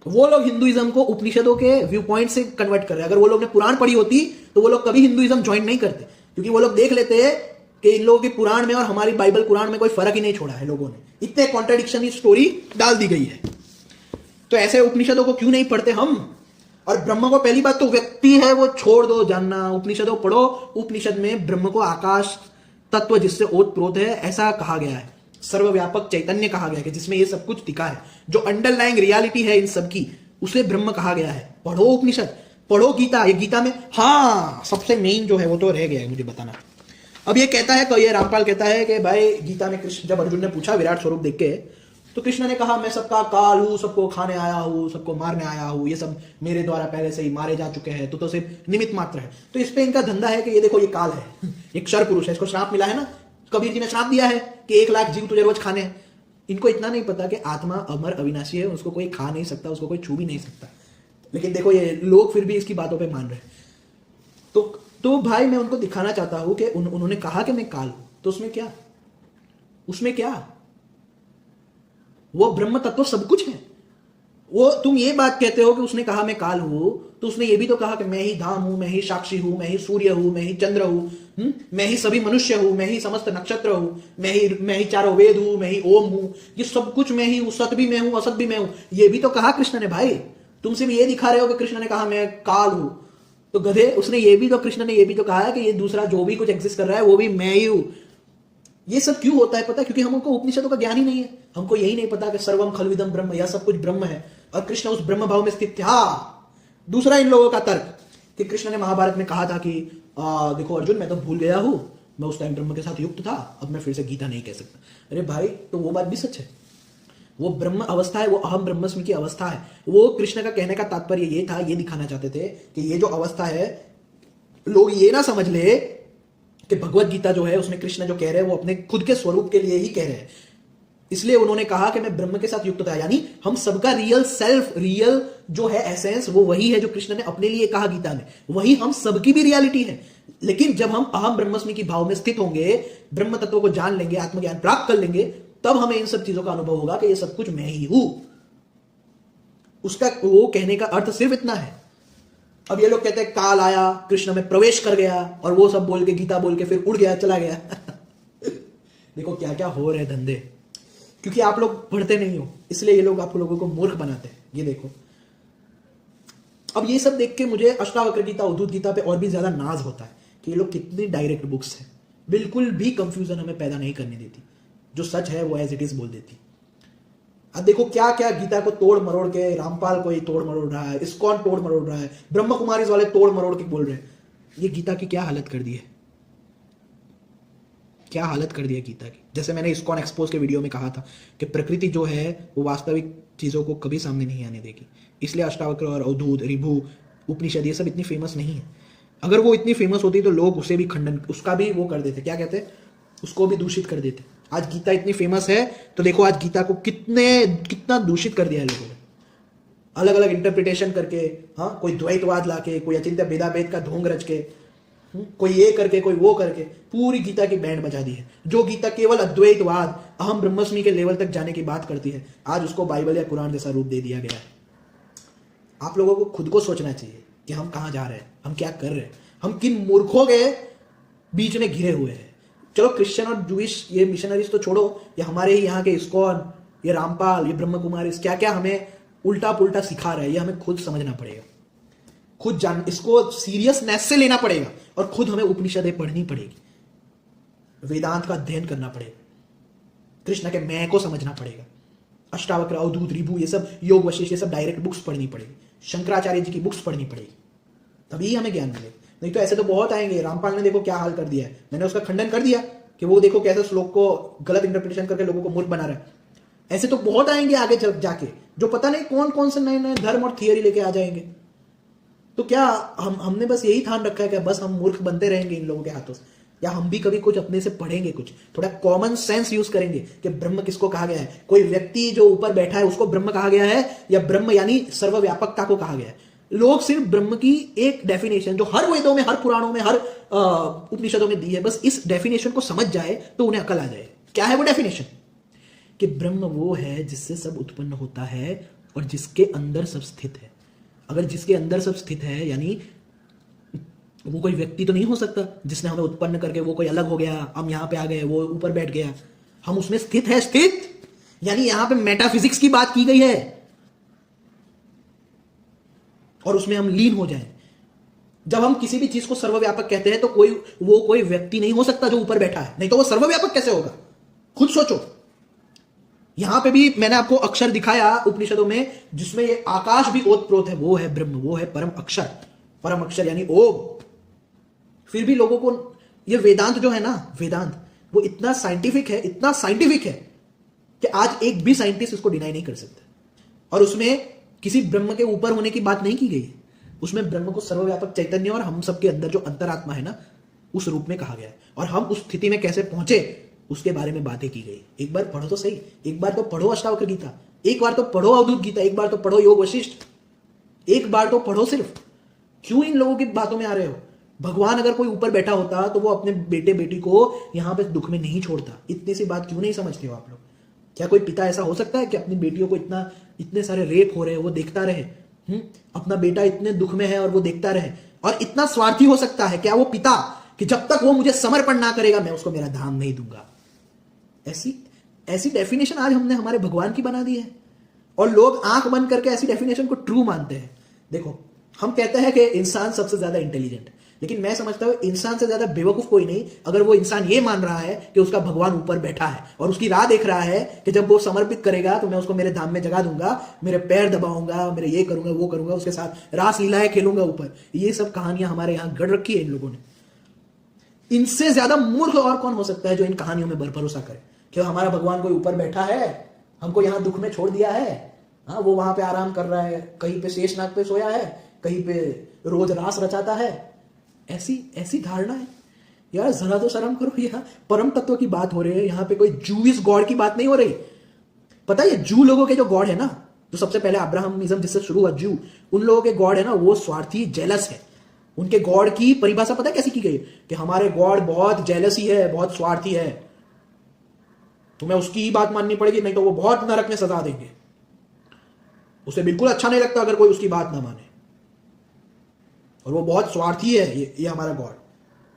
वो लोग हिंदुइज्म को उपनिषदों के व्यू पॉइंट से कन्वर्ट कर रहे हैं। अगर वो लोग ने पुराण पढ़ी होती तो वो लोग कभी हिंदुइज्म ज्वाइन नहीं करते, क्योंकि वो लोग देख लेते हैं कि इन लोगों के पुराण में और हमारी बाइबल कुरान में कोई फर्क ही नहीं छोड़ा है। लोगों ने इतने कॉन्ट्रडिक्शन स्टोरी डाल दी गई है। तो ऐसे उपनिषदों को क्यों नहीं पढ़ते हम? और ब्रह्म को पहली बात तो व्यक्ति है वो छोड़ दो जानना, उपनिषदों पढ़ो। उपनिषद में ब्रह्म को आकाश तत्व जिससे ओत प्रोत है ऐसा कहा गया है, सर्वव्यापक चैतन्य कहा गया है कि जिसमें ये सब कुछ टिका है, जो अंडरलाइंग रियलिटी है इन सब की, उसे ब्रह्म कहा गया है। पढ़ो उपनिषद, पढ़ो गीता। ये गीता में हाँ सबसे मेन जो है वो तो रह गया है मुझे बताना। अब ये कहता है, तो ये रामपाल कहता है कि भाई गीता में कृष्ण, जब अर्जुन ने पूछा विराट स्वरूप देख के, तो कृष्ण ने कहा मैं सबका काल हूं, सबको खाने आया हूं, सबको मारने आया हूं, ये सब मेरे द्वारा पहले से ही मारे जा चुके हैं, तो सिर्फ निमित्त मात्र है। तो इस पे इनका धंधा है कि ये देखो ये काल है, एक क्षर पुरुष है, इसको श्राप मिला है ना, कबीर जी ने श्राप दिया है कि 1 लाख जीव तुझे रोज खाने हैं। इनको इतना नहीं पता कि आत्मा अमर अविनाशी है, उसको कोई खा नहीं सकता, उसको कोई छू भी नहीं सकता। लेकिन देखो ये लोग फिर भी इसकी बातों पे मान रहे हैं। तो भाई मैं उनको दिखाना चाहता हूं कि उन्होंने कहा कि मैं काल हूं, तो उसमें क्या वो ब्रह्म तत्व सब कुछ है। वो तुम ये बात कहते हो कि उसने कहा मैं काल हूं, तो उसने ये भी तो कहा कि मैं ही धाम हूं, मैं ही साक्षी हूं, मैं ही सूर्य हूं, मैं ही चंद्र हूं, मैं ही सभी मनुष्य हूं, मैं ही समस्त नक्षत्र हूं, मैं ही चारों वेद हूं, मैं ही ओम हूं, ये सब कुछ मैं ही हूं, सत भी मैं हूं, असत भी मैं हूं। ये भी तो कहा कृष्ण ने भाई। तुम सिर्फ ये दिखा रहे हो कि कृष्ण ने कहा मैं काल हूं, तो गधे उसने ये भी तो, कृष्ण ने ये भी तो कहा है कि ये दूसरा जो भी कुछ एग्जिस्ट कर रहा है वो भी मैं ही हूं। ये सब क्यों होता है पता है? क्योंकि हमको उपनिषदों का ज्ञान ही नहीं है। हमको यही नहीं पता कि सर्वम खलविदम ब्रह्म, यह सब कुछ ब्रह्म है और कृष्ण उस ब्रह्म भाव में स्थित थे। दूसरा इन लोगों का तर्क कि कृष्ण ने महाभारत में कहा था कि देखो अर्जुन, मैं तो भूल गया हूं, मैं उस टाइम ब्रह्म के साथ युक्त था, अब मैं फिर से गीता नहीं कह सकता। अरे भाई, तो वो बात भी सच है। वो ब्रह्म अवस्था है, वो अहम ब्रह्मस्मि की अवस्था है। वो कृष्ण का कहने का तात्पर्य ये था, ये दिखाना चाहते थे कि ये जो अवस्था है, लोग ये ना समझ ले कि भगवत गीता जो है उसमें कृष्ण जो कह रहे हैं वो अपने खुद के स्वरूप के लिए ही कह रहे हैं। इसलिए उन्होंने कहा कि मैं ब्रह्म के साथ युक्त था, यानी हम सबका रियल सेल्फ, रियल जो है एसेंस, वो वही है जो कृष्ण ने अपने लिए कहा गीता में, वही हम सबकी भी रियलिटी है। लेकिन जब हम अहम ब्रह्मस्मि की भाव में स्थित होंगे, ब्रह्म तत्व को जान लेंगे, आत्मज्ञान प्राप्त कर लेंगे, तब हमें इन सब चीजों का अनुभव होगा कि ये सब कुछ मैं ही हूं। उसका वो कहने का अर्थ सिर्फ इतना है। अब ये लोग कहते हैं काल आया, कृष्ण में प्रवेश कर गया और वो सब बोल के, गीता बोल के फिर उड़ गया, चला गया। देखो क्या क्या हो रहे धंधे, क्योंकि आप लोग पढ़ते नहीं हो, इसलिए ये लोग आप लोगों को मूर्ख बनाते हैं। ये देखो, अब ये सब देख के मुझे अष्टावक्र गीता, अवधूत गीता पे और भी ज्यादा नाज होता है कि ये लोग कितनी डायरेक्ट बुक्स हैं, बिल्कुल भी कंफ्यूजन हमें पैदा नहीं करने देती, जो सच है वो एज इट इज बोल देती। अब देखो क्या क्या गीता को तोड़ मरोड़ के, रामपाल को ही तोड़ मरोड़ रहा है, इस्कॉन तोड़ मरोड़ रहा है, ब्रह्म कुमारीज वाले तोड़ मरोड़ के बोल रहे हैं। ये गीता की क्या हालत कर दी है, क्या हालत कर दी है गीता की। जैसे मैंने इस्कॉन एक्सपोज के वीडियो में कहा था कि प्रकृति जो है वो वास्तविक चीजों को कभी सामने नहीं आने देगी, इसलिए अष्टावक्र और अवधूत, ऋभु, उपनिषद ये सब इतनी फेमस नहीं है। अगर वो इतनी फेमस होती तो लोग उसे भी खंडन, उसका भी वो कर देते, क्या कहते हैं, उसको भी दूषित कर देते। आज गीता इतनी फेमस है तो देखो आज गीता को कितना दूषित कर दिया है लोगों ने, अलग अलग इंटरप्रिटेशन करके। हाँ, कोई द्वैतवाद लाके, कोई अचिंत्य भेदाभेद का ढोंग रच के, कोई ये करके, कोई वो करके पूरी गीता की बैंड बजा दी है। जो गीता केवल अद्वैतवाद, अहम ब्रह्मस्मि के लेवल तक जाने की बात करती है, आज उसको बाइबल या कुरान जैसा रूप दे दिया गया है। आप लोगों को खुद को सोचना चाहिए कि हम कहां जा रहे हैं, हम क्या कर रहे हैं, हम किन मूर्खों के बीच में घिरे हुए हैं। चलो क्रिश्चियन और जूइश ये मिशनरीज तो छोड़ो, ये हमारे ही यहाँ के इस्कॉन, ये रामपाल, ये ब्रह्म कुमारी क्या क्या हमें उल्टा पुल्टा सिखा रहे हैं, ये हमें खुद समझना पड़ेगा, खुद जान, इसको सीरियसनेस से लेना पड़ेगा और खुद हमें उपनिषदें पढ़नी पड़ेगी, वेदांत का अध्ययन करना पड़ेगा, कृष्ण के मैं को समझना पड़ेगा, अष्टावक्र, अवधूत, ऋभु, ये सब योग वशिष्ठ, ये सब डायरेक्ट बुक्स पढ़नी पड़ेगी, शंकराचार्य जी की बुक्स पढ़नी पड़ेगी, तभी हमें ज्ञान मिलेगा। नहीं तो ऐसे तो बहुत आएंगे। रामपाल ने देखो क्या हाल कर दिया है, मैंने उसका खंडन कर दिया कि वो देखो कैसे श्लोक को गलत इंटरप्रिटेशन करके लोगों को मूर्ख बना रहा है। ऐसे तो बहुत आएंगे आगे जाके, जो पता नहीं कौन कौन से नए नए धर्म और थियरी लेके आ जाएंगे। तो क्या हमने बस यही ठान रखा है कि बस हम मूर्ख बनते रहेंगे इन लोगों के हाथों से, या हम भी कभी कुछ अपने से पढ़ेंगे, कुछ थोड़ा कॉमन सेंस यूज करेंगे कि ब्रह्म किसको कहा गया है, कोई व्यक्ति जो ऊपर बैठा है उसको ब्रह्म कहा गया है, या ब्रह्म यानी सर्वव्यापकता को कहा गया है। लोग सिर्फ ब्रह्म की एक डेफिनेशन जो हर वेदों में, हर पुराणों में, हर उपनिषदों में दी है, बस इस डेफिनेशन को समझ जाए तो उन्हें अकल आ जाए। क्या है वो डेफिनेशन? कि ब्रह्म वो है जिससे सब उत्पन्न होता है और जिसके अंदर सब स्थित है। अगर जिसके अंदर सब स्थित है यानी वो कोई व्यक्ति तो नहीं हो सकता जिसने हमें उत्पन्न करके वो कोई अलग हो गया, हम यहां पे आ गए, वो ऊपर बैठ गया। हम उसमें स्थित है, स्थित यानी यहां पे मेटाफिजिक्स की बात की गई है और उसमें हम लीन हो जाएं। जब हम किसी भी चीज को सर्वव्यापक कहते हैं तो कोई व्यक्ति नहीं हो सकता जो ऊपर बैठा है, नहीं तो वो सर्वव्यापक कैसे होगा? खुद सोचो। यहां पे भी मैंने आपको अक्षर दिखाया उपनिषदों में जिसमें ये आकाश भी ओतप्रोत है, वो है ब्रह्म, वो है परम अक्षर, परम अक्षर यानी ओम। फिर भी लोगों को ये वेदांत जो है ना, वेदांत वो इतना साइंटिफिक है, इतना साइंटिफिक है कि आज एक भी साइंटिस्ट इसको डिनाई नहीं कर सकते। और उसमें किसी ब्रह्म के ऊपर होने की बात नहीं की गई है, उसमें ब्रह्म को सर्वव्यापक चैतन्य और हम सबके अंदर जो अंतरात्मा है ना उस रूप में कहा गया है। और हम उस स्थिति में कैसे पहुंचे उसके बारे में बातें की गई। एक बार पढ़ो तो सही, एक बार तो पढ़ो अष्टावक्र गीता, एक बार तो पढ़ो अवधूत गीता, एक बार तो पढ़ो योग वशिष्ठ, एक बार तो पढ़ो सिर्फ। क्यों इन लोगों की बातों में आ रहे हो? भगवान अगर कोई ऊपर बैठा होता तो वो अपने बेटे बेटी को यहां पे दुख में नहीं छोड़ता। इतनी सी बात क्यों नहीं समझते हो आप लोग? क्या कोई पिता ऐसा हो सकता है कि अपनी बेटियों को इतने सारे रेप हो रहे हैं वो देखता रहे अपना बेटा इतने दुख में है और वो देखता रहे, और इतना स्वार्थी हो सकता है क्या वो पिता कि जब तक वो मुझे समर्पण ना करेगा मैं उसको मेरा धाम नहीं दूंगा? ऐसी ऐसी डेफिनेशन आज हमने हमारे भगवान की बना दी है, और लोग आंख बंद करके ऐसी डेफिनेशन को ट्रू मानते हैं। देखो, हम कहते हैं कि इंसान सबसे ज्यादा इंटेलिजेंट, लेकिन मैं समझता हूं इंसान से ज्यादा बेवकूफ कोई नहीं अगर वो इंसान ये मान रहा है कि उसका भगवान ऊपर बैठा है और उसकी राह देख रहा है कि जब वो समर्पित करेगा तो मैं उसको मेरे धाम में जगा दूंगा, मेरे पैर दबाऊंगा, मेरे ये करूंगा वो करूंगा, उसके साथ रास लीलाएं खेलूंगा ऊपर। ये सब कहानियां हमारे यहां गढ़ रखी है इन लोगों ने। इनसे ज्यादा मूर्ख और कौन हो सकता है जो इन कहानियों में भरोसा करे कि हमारा भगवान कोई ऊपर बैठा है, हमको यहां दुख में छोड़ दिया है, हाँ वो वहां पे आराम कर रहा है, कहीं पे शेषनाग पे सोया है, कहीं पे रोज रास रचाता है। ऐसी ऐसी धारणा है यार, जरा तो शर्म करो। यहाँ परम तत्व की बात हो रही है, यहाँ पे कोई जूइश गॉड की बात नहीं हो रही। पता है जू लोगों के जो गॉड है ना, जो सबसे पहले अब्राहमिज्म जिससे शुरू हुआ जू, उन लोगों के गॉड है ना वो स्वार्थी जेलस है। उनके गॉड की परिभाषा पता है कैसी की गई कि हमारे गॉड बहुत जेलसी है, बहुत स्वार्थी है, तुम्हें उसकी ही बात माननी पड़ेगी नहीं तो वो बहुत नरक में सजा देंगे। उसे बिल्कुल अच्छा नहीं लगता अगर कोई उसकी बात ना माने, और वो बहुत स्वार्थी है ये हमारा गॉड,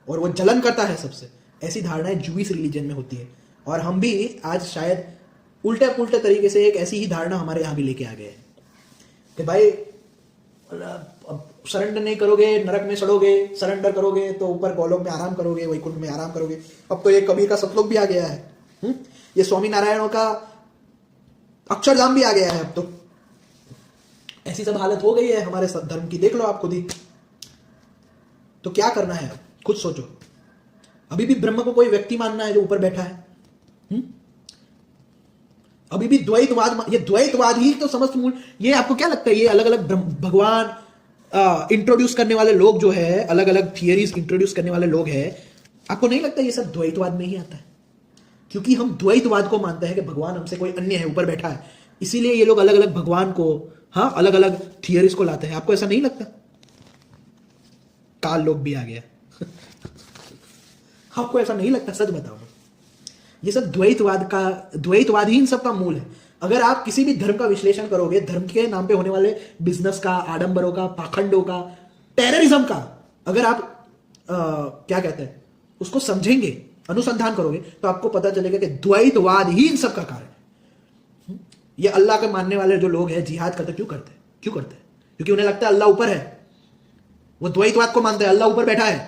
और वो जलन करता है सबसे। ऐसी धारणाएं जूइश रिलीजन में होती है, और हम भी आज शायद उल्टे पुल्टे तरीके से एक ऐसी ही धारणा हमारे यहां भी लेके आ गए हैं कि भाई सरेंडर नहीं करोगे नरक में सड़ोगे, सरेंडर करोगे तो ऊपर गोलोक में आराम करोगे, वैकुंठ में आराम करोगे। अब तो ये कबीर का सतलोक भी आ गया है, ये स्वामी नारायणों का अक्षरधाम भी आ गया है। अब तो ऐसी सब हालत हो गई है हमारे धर्म की, देख लो आप खुद ही। तो क्या करना है अब खुद सोचो। अभी भी ब्रह्म को कोई व्यक्ति मानना है जो ऊपर बैठा है? अभी भी द्वैतवाद, ये द्वैतवाद ही तो समस्त मूल। ये आपको क्या लगता है ये अलग अलग भगवान इंट्रोड्यूस करने वाले लोग जो है, अलग अलग थियरीज इंट्रोड्यूस करने वाले लोग हैं, आपको नहीं लगता ये सब द्वैतवाद में ही आता है? क्योंकि हम द्वैतवाद को मानते हैं कि भगवान हमसे कोई अन्य है, ऊपर बैठा है, इसीलिए ये लोग अलग अलग भगवान को, हाँ अलग अलग थियरीज को लाते हैं। आपको ऐसा नहीं लगता? काल लोग भी आ गया आपको ऐसा नहीं लगता? सच बताओ, ये सब द्वैतवाद ही इन सब का मूल है। अगर आप किसी भी धर्म का विश्लेषण करोगे, धर्म के नाम पे होने वाले बिजनेस का, आडंबरों का, पाखंडों का, टेररिज्म का, अगर आप क्या कहते हैं उसको समझेंगे, अनुसंधान करोगे, तो आपको पता चलेगा कि द्वैतवाद ही इन सब का कारण है। ये अल्लाह के मानने वाले जो लोग हैं जिहाद करते क्यों करते हैं? क्योंकि उन्हें लगता है अल्लाह ऊपर है। वो द्वैतवाद को मानते हैं, अल्लाह ऊपर बैठा है,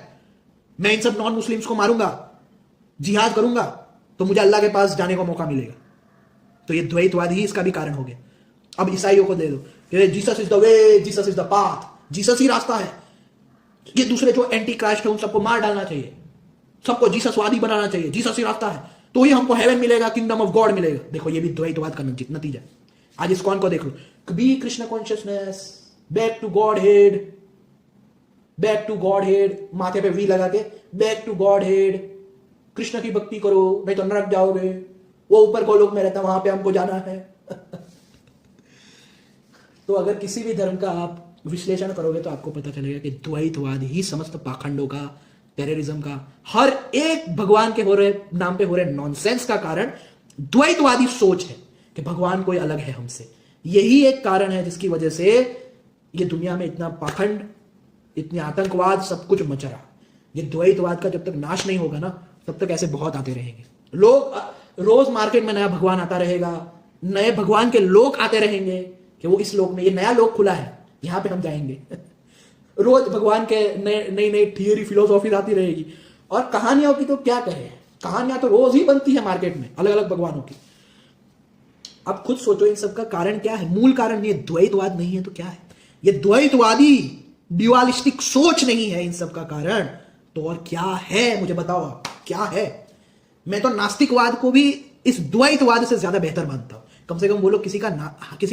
मैं इन सब नॉन मुस्लिम्स को मारूंगा, जिहाद करूंगा तो मुझे अल्लाह के पास जाने का मौका मिलेगा। तो ये द्वैतवाद ही इसका भी कारण हो गया। अब ईसाइयों को दे दो कि Jesus is the way, Jesus is the path, Jesus ही रास्ता है। ये दूसरे जो एंटी क्राइस्ट है उन सबको मार डालना चाहिए, सबको जीससवादी बनाना चाहिए, जीसस ही रास्ता है तो ही हमको हेवन मिलेगा, किंगडम ऑफ गॉड मिलेगा। देखो ये भी द्वैतवाद का नतीजा। आज इस्कॉन को देख लो, be Krishna consciousness, back to Godhead, back to Godhead, माथे पे वी लगा के back to Godhead, Krishna की भक्ति करो नहीं तो नरक जाओगे, वो ऊपर गोलोक में रहता वहां पे हमको जाना है तो अगर किसी भी धर्म का आप विश्लेषण करोगे तो आपको पता चलेगा कि द्वैतवाद ही समस्त पाखंडों का, टेररिज्म का, हर एक भगवान के नाम पे हो रहे नॉनसेंस का कारण द्वैतवादी सोच है कि भगवान कोई अलग है हमसे। यही एक कारण है जिसकी वजह से ये दुनिया में इतना पाखंड, इतने आतंकवाद, सब कुछ मच रहा। ये द्वैतवाद का जब तक नाश नहीं होगा ना तब तक ऐसे बहुत आते रहेंगे लोग। रोज मार्केट में नया भगवान आता रहेगा, नए भगवान के लोग आते रहेंगे कि वो इस लोक में, ये नया लोक खुला है यहां पे हम जाएंगे रोज भगवान के नई नई थियरी, फिलोसॉफी आती रहेगी। और कहानियों की तो क्या कहें, कहानियां तो रोज ही बनती है मार्केट में अलग अलग भगवानों की। अब खुद सोचो इन सब का कारण क्या है? मूल कारण ये द्वैतवाद नहीं है तो क्या है? ये द्वैतवादी ड्यूअलिस्टिक सोच नहीं है इन सब का कारण तो और क्या है? मुझे बताओ आप क्या है? मैं तो नास्तिकवाद को भी इस द्वैतवाद से ज्यादा बेहतर मानता हूं। कम से कम वो लोग किसी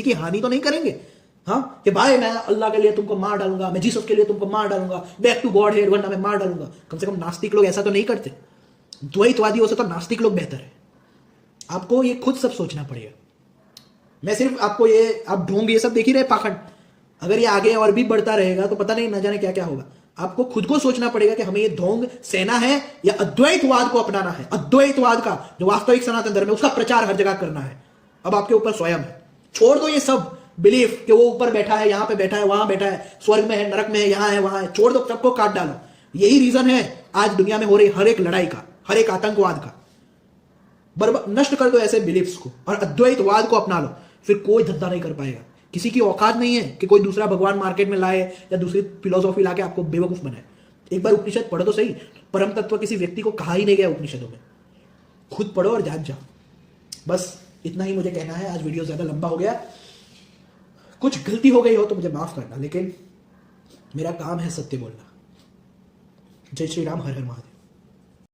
की हानि तो नहीं करेंगे, हाँ कि भाई मैं अल्लाह के लिए तुमको मार डालूंगा, मैं जीसस के लिए तुमको मार डालूंगा, बैक टू गॉड हेड वरना मैं मार डालूंगा। कम से कम नास्तिक लोग ऐसा तो नहीं करते। द्वैतवादियों से तो नास्तिक लोग बेहतर है। आपको ये खुद सब सोचना पड़ेगा। मैं सिर्फ आपको ये, आप ढोंग ये सब देख ही रहे पाखंड, अगर ये आगे और भी बढ़ता रहेगा तो पता नहीं न जाने क्या क्या होगा। आपको खुद को सोचना पड़ेगा कि हमें ये ढोंग सेना है या अद्वैतवाद को अपनाना है। अद्वैतवाद का जो वास्तविक सनातन धर्म है उसका प्रचार हर जगह करना है। अब आपके ऊपर स्वयं है। छोड़ दो ये सब बिलीफ कि वो ऊपर बैठा है, यहां पे बैठा है, वहां बैठा है, स्वर्ग में है, नरक में है, यहां है, वहां है, छोड़ दो, सबको काट डालो। यही रीजन है आज दुनिया में हो रही हर एक लड़ाई का, हर एक आतंकवाद का। नष्ट कर दो ऐसे बिलीफ्स को और अद्वैतवाद को अपना लो, फिर कोई धंधा नहीं कर पाएगा। किसी की औकात नहीं है कि कोई दूसरा भगवान मार्केट में लाए या दूसरी फिलोसॉफी लाके आपको बेवकूफ बनाए। एक बार उपनिषद पढ़ो तो सही, परम तत्व किसी व्यक्ति को कहा ही नहीं गया उपनिषदों में। खुद पढ़ो और जान जाओ। बस इतना ही मुझे कहना है। आज वीडियो ज्यादा लंबा हो गया, कुछ गलती हो गई हो तो मुझे माफ करना, लेकिन मेरा काम है सत्य बोलना। जय श्री राम, हर हर महादेव।